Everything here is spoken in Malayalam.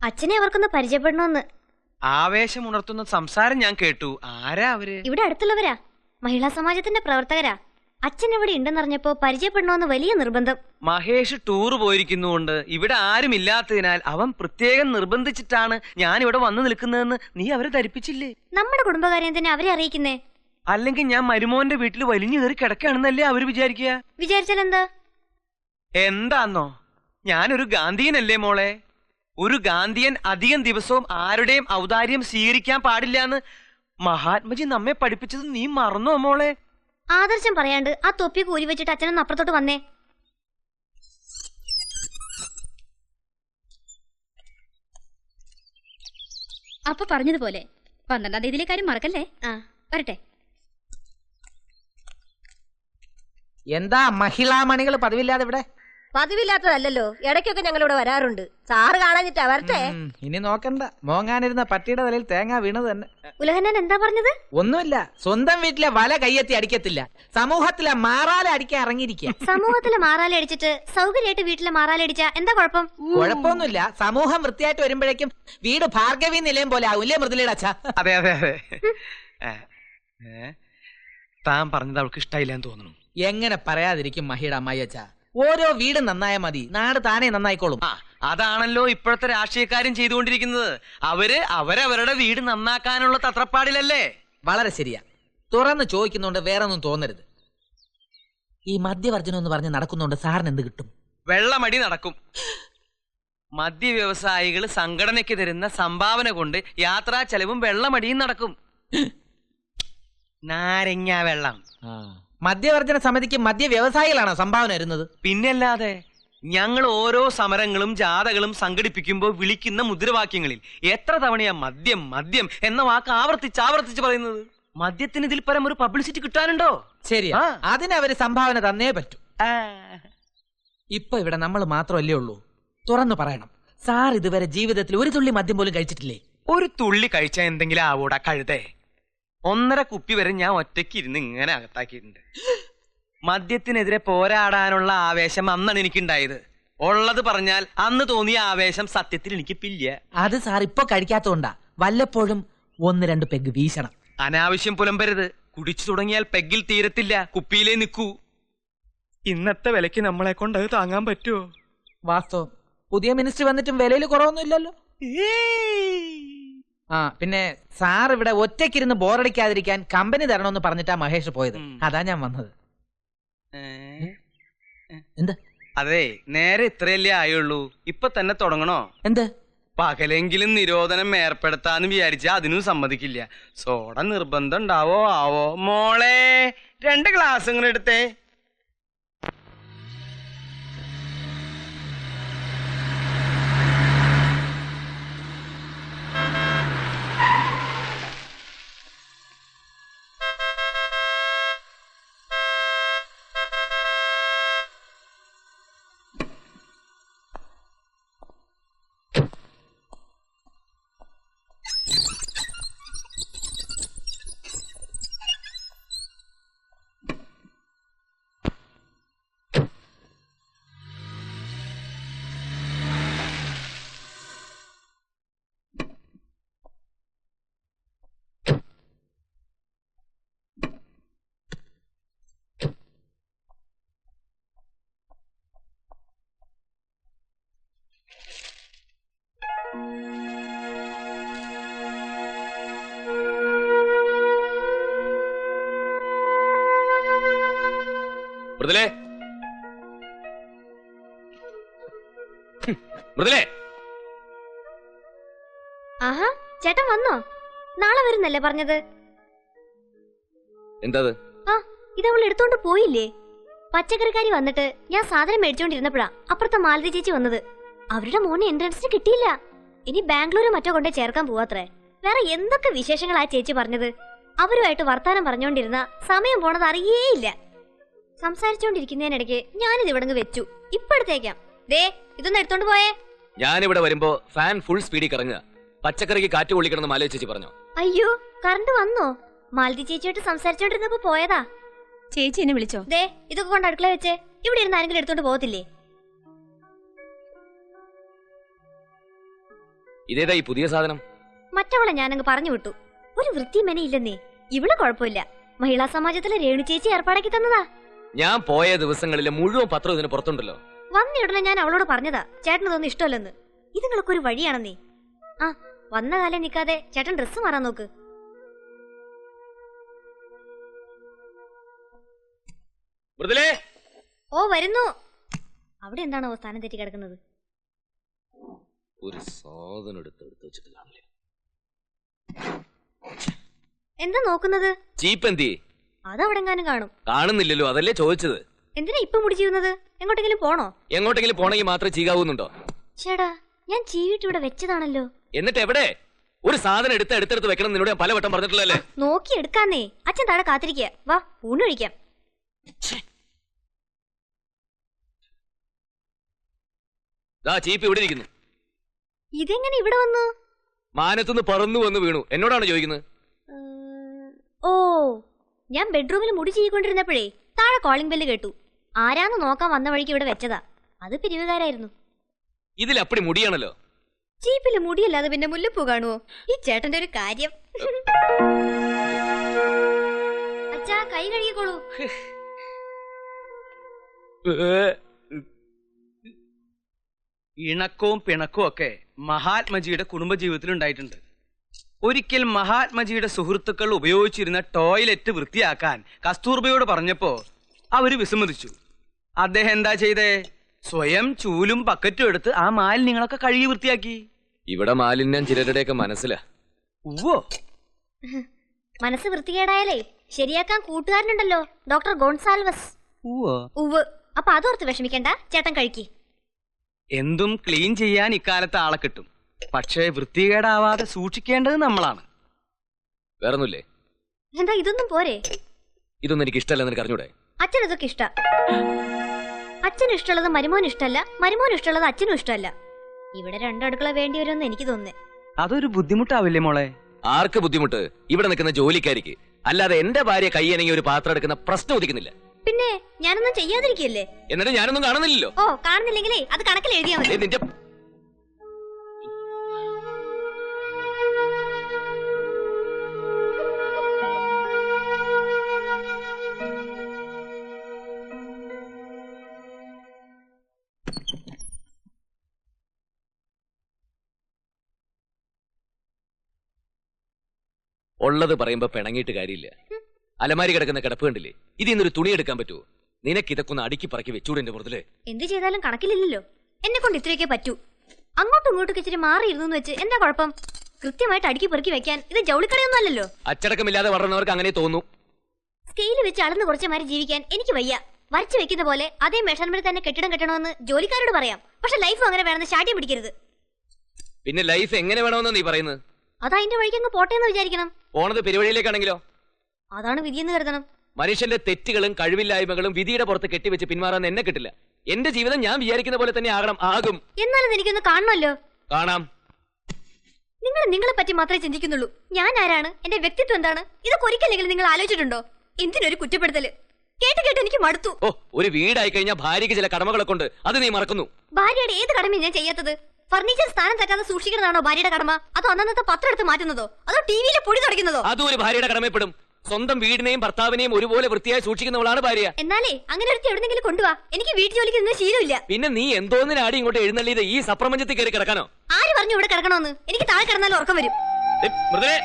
അച്ഛനെ അവർക്കൊന്ന് പരിചയപ്പെടണമെന്ന്. ആവേശം ഉണർത്തുന്ന സംസാരം ഞാൻ കേട്ടു. ആരാ അവര്? ഇവിടെ അടുത്തുള്ളവരാ, മഹിളാ സമാജത്തിന്റെ പ്രവർത്തകരാ. അച്ഛൻ ഇവിടെ ഉണ്ടെന്നറിഞ്ഞപ്പോ പരിചയപ്പെടണമെന്ന് വലിയ നിർബന്ധം. മഹേഷ് ടൂർ പോയിരിക്കുന്നുകൊണ്ട് ഇവിടെ ആരും ഇല്ലാത്തതിനാൽ അവൻ പ്രത്യേകം നിർബന്ധിച്ചിട്ടാണ് ഞാൻ ഇവിടെ വന്നു നിൽക്കുന്നതെന്ന് നീ അവരെ ധരിപ്പിച്ചില്ലേ? നമ്മുടെ കുടുംബകാര്യം തന്നെ അവരെ അറിയിക്കുന്നേ. അല്ലെങ്കിൽ ഞാൻ മരുമോന്റെ വീട്ടിൽ വലിഞ്ഞു കയറി കിടക്കുകയാണെന്നല്ലേ അവര് വിചാരിക്കുക? വിചാരിച്ചാൽ എന്താ? എന്താന്നോ, ഞാനൊരു ഗാന്ധിയനല്ലേ മോളെ. ഒരു ഗാന്ധിയൻ അധികം ദിവസവും ആരുടെയും ഔദാര്യം സ്വീകരിക്കാൻ പാടില്ല എന്ന് മഹാത്മജി നമ്മെ പഠിപ്പിച്ചത് നീ മറന്നോ മോളെ? ആദർശം പറയാണ്ട് ആ തൊപ്പി കൂരി വെച്ചിട്ട് അച്ഛനൊന്ന് അപ്പുറത്തോട്ട് വന്നേ. അപ്പൊ പറഞ്ഞതുപോലെ 12-ാം തീയതിയിലെ കാര്യം മറക്കല്ലേ. വരട്ടെ. എന്താ മഹിളാമണികൾ പതിവില്ലാതെ ഇവിടെ? പതിവില്ലാത്തതല്ലോ, ഇടയ്ക്കൊക്കെ ഞങ്ങളിവിടെ വരാറുണ്ട്. സാറ് കാണാഞ്ഞിട്ടാ. വരട്ടെ. ഇനി നോക്കണ്ട, മോങ്ങാനിരുന്ന പട്ടിയുടെ തലയിൽ തേങ്ങ വീണത് തന്നെ. ഉലഹന്നാൻ എന്താ പറഞ്ഞത്? ഒന്നുമില്ല, സ്വന്തം വീട്ടിലെ വല കയ്യെത്തി അടിക്കത്തില്ല, സമൂഹത്തിലെ മാറാല അടിക്കാൻ ഇറങ്ങിയിരിക്കുക. സമൂഹത്തിലെ മാറാല അടിച്ചിട്ട് സൗകര്യമായിട്ട് വീട്ടിലെ മാറാല അടിച്ചാ എന്താ കുഴപ്പം? കുഴപ്പമൊന്നുമില്ല, സമൂഹം വൃത്തിയായിട്ട് വരുമ്പോഴേക്കും വീട് ഭാർഗവി നിലയം പോലെ ആവില്ലേ മൃദുലയുടെ അച്ഛാ? അതെ അതെ അതെ. താൻ പറഞ്ഞത് അവൾക്ക് ഇഷ്ടായില്ലെന്ന് തോന്നുന്നു. എങ്ങനെ പറയാതിരിക്കും മഹിയുടെ അമ്മായി അച്ഛാ? ഓരോ വീട് നന്നായ മതി, നാട് താനേ നന്നായിക്കോളും. അതാണല്ലോ ഇപ്പോഴത്തെ രാഷ്ട്രീയക്കാരും ചെയ്തുകൊണ്ടിരിക്കുന്നത്. അവരവരുടെ വീട് നന്നാക്കാനുള്ള തത്രപ്പാടിലല്ലേ? വളരെ ശരിയാ. തുറന്ന് ചോദിക്കുന്നോണ്ട് വേറെ ഒന്നും തോന്നരുത്. ഈ മദ്യവർജനം എന്ന് പറഞ്ഞ് നടക്കുന്നോണ്ട് സാറിന് എന്ത് കിട്ടും? വെള്ളമടി നടക്കും. മദ്യ വ്യവസായികൾ സംഘടനയ്ക്ക് തരുന്ന സംഭാവന കൊണ്ട് യാത്രാ ചെലവും വെള്ളമടിയും നടക്കും. നാരങ്ങ വെള്ളം. മദ്യവർജന സമിതിക്ക് മദ്യ വ്യവസായികളാണോ സംഭാവന വരുന്നത്? പിന്നല്ലാതെ. ഞങ്ങൾ ഓരോ സമരങ്ങളും ജാഥകളും സംഘടിപ്പിക്കുമ്പോൾ വിളിക്കുന്ന മുദ്രാവാക്യങ്ങളിൽ എത്ര തവണയാ മദ്യം മദ്യം എന്ന വാക്ക് ആവർത്തിച്ച് പറയുന്നത്? മദ്യത്തിന് ഇതിൽ പരം ഒരു പബ്ലിസിറ്റി കിട്ടാനുണ്ടോ? ശരിയാ, അതിനവര് സംഭാവന തന്നേ പറ്റൂ. ഇപ്പൊ ഇവിടെ നമ്മൾ മാത്രമല്ലേ ഉള്ളൂ. തുറന്നു പറയണം, സാർ ഇതുവരെ ജീവിതത്തിൽ ഒരു തുള്ളി മദ്യം പോലും കഴിച്ചിട്ടില്ലേ? ഒരു തുള്ളി കഴിച്ചാൽ എന്തെങ്കിലും ആവൂടാ കഴുതേ. 1.5 കുപ്പി വരെ ഞാൻ ഒറ്റയ്ക്ക് ഇരുന്ന് ഇങ്ങനെ അകത്താക്കിയിട്ടുണ്ട്. മദ്യത്തിനെതിരെ പോരാടാനുള്ള ആവേശം അന്നാണ് എനിക്കുണ്ടായത്. ഉള്ളത് പറഞ്ഞാൽ അന്ന് തോന്നിയ ആവേശം സത്യത്തിൽ എനിക്കിപ്പില്ല. അത് സാർ ഇപ്പൊ കഴിക്കാത്തോണ്ടാ. വല്ലപ്പോഴും 1-2 പെഗ് വീശണം. അനാവശ്യം പുലമ്പരുത്. കുടിച്ചു തുടങ്ങിയാൽ പെഗ്ഗിൽ തീരത്തില്ല, കുപ്പിയിലേ നിൽക്കൂ. ഇന്നത്തെ വിലക്ക് നമ്മളെ കൊണ്ട് അത് താങ്ങാൻ പറ്റുമോ? വാസ്തവം. പുതിയ മിനിസ്റ്റർ വന്നിട്ടും വിലയിൽ കുറവൊന്നുമില്ലല്ലോ. പിന്നെ സാർ ഇവിടെ ഒറ്റയ്ക്കിരുന്ന് ബോറടിക്കാതിരിക്കാൻ കമ്പനി തരണമെന്ന് പറഞ്ഞിട്ടാ മഹേഷ് പോയത്. അതാ ഞാൻ വന്നത്. എന്താ? അതെ, നേരെ ഇത്രയല്ലേ ആയുള്ളൂ. ഇപ്പൊ തന്നെ തുടങ്ങണോ? എന്ത്? പകലെങ്കിലും നിരോധനം ഏർപ്പെടുത്താന്ന് വിചാരിച്ചാ അതിനും സമ്മതിക്കില്ല. സോഡ നിർബന്ധം ഉണ്ടാവോ ആവോ? മോളെ 2 ഗ്ലാസ് ഇങ്ങനെ എടുത്തേ. മൃദുലേ, മൃദുലേ. ആഹാ, ചേട്ടൻ വന്നോ? നാളെ വരുന്നല്ലേ പറഞ്ഞത്? എന്താ ഇതവൾ എടുത്തോണ്ട് പോയില്ലേ? പച്ചക്കറിക്കാരി വന്നിട്ട് ഞാൻ സാധനം മേടിച്ചോണ്ടിരുന്നപ്പോഴാ അപ്പുറത്തെ മാലതി ചേച്ചി വന്നത്. അവരുടെ മോനെ എൻട്രൻസിന് കിട്ടിയില്ല. ഇനി ബാംഗ്ലൂര് മറ്റോ കൊണ്ടേ ചേർക്കാൻ പോവാത്രേ. വേറെ എന്തൊക്കെ വിശേഷങ്ങളാ ചേച്ചി പറഞ്ഞത്. അവരുമായിട്ട് വർത്താനം പറഞ്ഞോണ്ടിരുന്ന സമയം പോണത് അറിയേയില്ല. സംസാരിച്ചോണ്ടിരിക്കുന്നതിനിടയ്ക്ക് ഞാനിത് ഇവിടെ വെച്ചു. ഇപ്പൊ എടുത്തേക്കാം. ദേ, ഇതൊന്ന് എടുത്തോണ്ട് പോയേ. ഞാനിവിടെ വരുമ്പോ ഫാൻ ഫുൾ സ്പീഡിൽ കറങ്ങുക. പച്ചക്കറിക്ക് കാറ്റ് കൊള്ളിക്കണമെന്ന് മാലതി ചേച്ചി പറഞ്ഞു. അയ്യോ, കറണ്ട് വന്നോ? മാലതി ചേച്ചിയായിട്ട് സംസാരിച്ചോണ്ടിരുന്നപ്പോ പോയതാ. ചേച്ചി എന്നെ വിളിച്ചോ? ദേ, ഇതൊക്കെ കൊണ്ട് അടുക്കള വെച്ചേ. ഇവിടെ ഇരുന്ന് ആരെങ്കിലും എടുത്തോണ്ട് പോകത്തില്ലേ? ഇതേതാ ഈ പുതിയ സാധനം? മറ്റവളെ ഞാനങ്ങ് പറഞ്ഞു വിട്ടു. ഒരു വൃത്തി മെനയില്ലെന്നേ. ഇവിടെ കുഴപ്പമില്ല. മഹിളാ സമാജത്തിലെ രേണു ചേച്ചി ഏർപ്പാടാക്കി തന്നതാ. ഞാൻ പോയ ദിവസങ്ങളിലെ മുഴുവൻ പത്രം ഇതിന് പുറത്തുണ്ടല്ലോ. വന്ന ഉടനെ ഞാൻ അവളോട് പറഞ്ഞതാ ചേട്ടനതൊന്നും ഇഷ്ടമല്ലെന്ന്. ഇതുങ്ങളൊക്കെ ഒരു വഴിയാണെന്നേ. ആ വന്ന കാലം നിൽക്കാതെ ചേട്ടൻ ഡ്രസ്സ് മാറാൻ നോക്ക്. മൃദുലേ, ഓ വരുന്നു. അവിടെ എന്താണോ സ്ഥാനം തെറ്റി കിടക്കുന്നത്? ഒരു സാധനം എടുത്ത് വെച്ചിട്ടില്ലേ? എന്താ നോക്കുന്നത്? ചീപ്പ് എന്തി? അതവിടെ എങ്ങാനും കാണും. കാണുന്നില്ലല്ലോ, അതല്ലേ ചോദിച്ചത്. എന്തിനാ ഇപ്പൊ മുടി ചെയ്യുന്നത്? എങ്ങോട്ടെങ്കിലും പോണോ? എങ്ങോട്ടെങ്കിലും പോണെങ്കിൽ മാത്രമേ ചീകാവുന്നുണ്ടോ? ചേടാ ഞാൻ ചീവിട്ട് ഇവിടെ വെച്ചതാണല്ലോ. എന്നിട്ട് എവിടെ? ഒരു സാധനം എടുത്ത് വെക്കണം നിന്നോട് ഞാൻ പലവട്ടം പറഞ്ഞിട്ടില്ലല്ലേ? നോക്കി എടുക്കാന്നേ. അച്ഛൻ താഴെ കാത്തിരിക്കുക. വാ ഊണ് കഴിക്കാം. ചീപ്പ് ഇവിടെ ഇരിക്കുന്നു. ഇതെങ്ങനെ ഇവിടെ വന്നു? മാനത്തുനിന്ന് പറന്നു വന്ന് വീണു. എന്നോടാണ് ചോദിക്കുന്നത്? ഓ ഞാൻ ബെഡ്റൂമിൽ മുടി ചെയ്യിക്കൊണ്ടിരുന്നപ്പോഴേ താഴെ കോളിംഗ് ബെല്ല് കേട്ടു. ആരാന്ന് നോക്കാൻ വന്ന വഴിക്ക് ഇവിടെ വെച്ചതാ. അത് പിരിവുകാരായിരുന്നു. ഇതിൽ അപ്പടി മുടിയാണല്ലോ. ചീപ്പില് മുടിയല്ലാതെ പിന്നെ മുല്ലപ്പൂ കാണുവോ? ഈ ചേട്ടന്റെ ഒരു കാര്യം. അച്ഛാ കൈ കഴുകിക്കോളൂ. ഇണക്കവും പിണക്കവും ഒക്കെ മഹാത്മജിയുടെ കുടുംബജീവിതത്തിൽ ഉണ്ടായിട്ടുണ്ട്. ഒരിക്കൽ മഹാത്മജിയുടെ സുഹൃത്തുക്കൾ ഉപയോഗിച്ചിരുന്ന ടോയ്ലറ്റ് വൃത്തിയാക്കാൻ കസ്തൂർബയോട് പറഞ്ഞപ്പോ അവര് വിസമ്മതിച്ചു. അദ്ദേഹം എന്താ ചെയ്തേ? സ്വയം ചൂലും ബക്കറ്റും എടുത്ത് ആ മാലിന്യങ്ങളൊക്കെ കഴുകി വൃത്തിയാക്കി. ഇവിടെ മാലിന്യം ചിലരുടെയൊക്കെ മനസ്സിലാ. ഉവ്വോ, മനസ്സ് വൃത്തികേടായാലേ ശരിയാക്കാൻ കൂട്ടുകാരനുണ്ടല്ലോ, ഡോക്ടർ ഗോൺസാൽവസ്. ഉവ്വോ. ഉവ്. അപ്പൊ അതോർത്ത് വിഷമിക്കണ്ട, ചേട്ടൻ കഴിക്കി. എന്തും ക്ലീൻ ചെയ്യാൻ ഇക്കാലത്ത് ആളെ കിട്ടും. പക്ഷേ വൃത്തികേടാവാതെ സൂക്ഷിക്കേണ്ടത് നമ്മളാണ്. വേറൊന്നുമില്ലേ? എന്താ ഇതൊന്നും പോരെ? ഇതൊന്നും എനിക്ക് ഇഷ്ടമല്ലെന്ന് എനിക്ക് അറിഞ്ഞൂടെ? അച്ഛൻ ഇതൊക്കെ ഇഷ്ട. അച്ഛനും ഇഷ്ടമുള്ളത് മരുമോനും ഇഷ്ടമല്ല, മരുമോനും ഇഷ്ടമുള്ളത് അച്ഛനും ഇഷ്ടമല്ല. ഇവിടെ രണ്ടടുക്കള വേണ്ടി വരുമെന്ന് എനിക്ക് തോന്നുന്നേ. അതൊരു ബുദ്ധിമുട്ടാവില്ലേ മോളെ? ആർക്ക് ബുദ്ധിമുട്ട്? ഇവിടെ നിൽക്കുന്ന ജോലിക്കാരിക്ക്. അല്ലാതെ എന്റെ ഭാര്യ കൈയണങ്ങി ഒരു പാത്രം എടുക്കുന്ന പ്രശ്നം ഉദിക്കുന്നില്ല. പിന്നെ ഞാനൊന്നും ചെയ്യാതിരിക്കല്ലേ? എന്നിട്ട് ഞാനൊന്നും കാണുന്നില്ലല്ലോ. ഓ കാണുന്നില്ലെങ്കിലേ അത് കണക്കിൽ എഴുതിയാ മതി. നിന്റെ ഉള്ളത് പറയുമ്പോ പിണങ്ങിയിട്ട് കാര്യമില്ല. അലമാരി കിടക്കുന്ന കിടപ്പ് കണ്ടില്ലേ? ഇതിന്നൊരു തുണി എടുക്കാൻ പറ്റുമോ? നിനക്ക് ഇതൊക്കെ ഒന്ന് അടുക്കി പറക്കി വെച്ചൂടെ എന്റെ മുതലേ? എന്ത് ചെയ്താലും കണക്കിലില്ലല്ലോ. എന്നെ കൊണ്ട് ഇത്രയൊക്കെ പറ്റൂ. അങ്ങോട്ടും ഇങ്ങോട്ടും ഇച്ചിരി മാറിയിരുന്നു വെച്ച് എന്താ കുഴപ്പം? കൃത്യമായിട്ട് അടുക്കി പെറുക്കി വെക്കാൻ ഇത് ജൗളിക്കടയൊന്നും അല്ലല്ലോ. അച്ചടക്കമില്ലാതെ വളർന്നവർക്ക് അങ്ങനെ തോന്നും. സ്കെയില് വെച്ച് അളന്ന് കുറച്ചമാരി ജീവിക്കാൻ എനിക്ക് വയ്യ. വരച്ചു വെക്കുന്ന പോലെ അതേ മെഷർമെന്റ് തന്നെ കെട്ടിടം കെട്ടണമെന്ന് ജോലിക്കാരോട് പറയാം. പക്ഷെ ലൈഫ് അങ്ങനെ വേണമെന്ന് ശാഠ്യം പിടിക്കരുത്. പിന്നെ ലൈഫ് എങ്ങനെ വേണമെന്ന് നീ പറയുന്നത്? അത് അതിന്റെ വഴിക്ക് അങ്ങ് പോട്ടെ എന്ന് വിചാരിക്കണം. പോണത് പെരുവഴിയിലേക്കാണെങ്കിലോ? അതാണ് വിധിയെന്ന് കരുതണം. മനുഷ്യന്റെ തെറ്റുകളും കഴിവില്ലായ്മകളും വിധിയുടെ പുറത്ത് കെട്ടിവെച്ച് പിന്മാറാൻ എന്നെ കിട്ടില്ല. എന്റെ ജീവിതം ഞാൻ വിചാരിക്കുന്ന പോലെ തന്നെ ആകും. എന്നാലും എനിക്കൊന്ന് കാണണമല്ലോ. കാണാം. നിങ്ങൾ നിങ്ങളെ പറ്റി മാത്രമേ ചിന്തിക്കുന്നുള്ളൂ. ഞാൻ ആരാണ്, എന്റെ വ്യക്തിത്വം എന്താണ്, ഇതൊക്കെ ഒരിക്കലെങ്കിലും നിങ്ങൾ ആലോചിച്ചിട്ടുണ്ടോ? എന്തിനൊരു കുറ്റപ്പെടുത്തല്? കേട്ട് കേട്ട് എനിക്ക് മടുത്തു. ഓ, ഒരു വീടായി കഴിഞ്ഞാൽ ഭാര്യയ്ക്ക് ചില കടമകളൊക്കെ ഉണ്ട്. അത് നീ മറക്കുന്നു. ഭാര്യയുടെ ഏത് കടമയും ഞാൻ ചെയ്യാത്തത്? ഫർണിച്ചർ സ്ഥാനം തെറ്റാതെ സൂക്ഷിക്കുന്നതാണോ ഭാര്യയുടെ കടമ? അതോ അന്നത്തെ പത്രം എടുത്ത് മാറ്റുന്നതോ? അതോ ടിവിയിലെ പൊടി തുടയ്ക്കുന്നതോ? അതും ഒരു ഭാര്യയുടെ കടമപ്പെടും. സ്വന്തം വീടിനെയും ഭർത്താവിനെയും ഒരുപോലെ വൃത്തിയായി സൂക്ഷിക്കുന്നവളാണ് ഭാര്യ. എന്നാലേ അങ്ങനെ ഒരു എവിടെന്നെങ്കിലും കൊണ്ടുവാ. എനിക്ക് വീട്ടു ജോലിക്ക് നിന്ന് ശീലമില്ല. പിന്നെ നീ എന്തോന്നിനാടി ഇങ്ങോട്ട് എഴുന്നള്ളിയത്? ഈ സപ്രപഞ്ചത്തിൽ കയറി കിടക്കാനോ? ആര് പറഞ്ഞു ഇവിടെ കിടക്കണമെന്ന്? എനിക്ക് താഴെ കിടന്നാലും ഉറക്കം വരും. മൃദുലേ,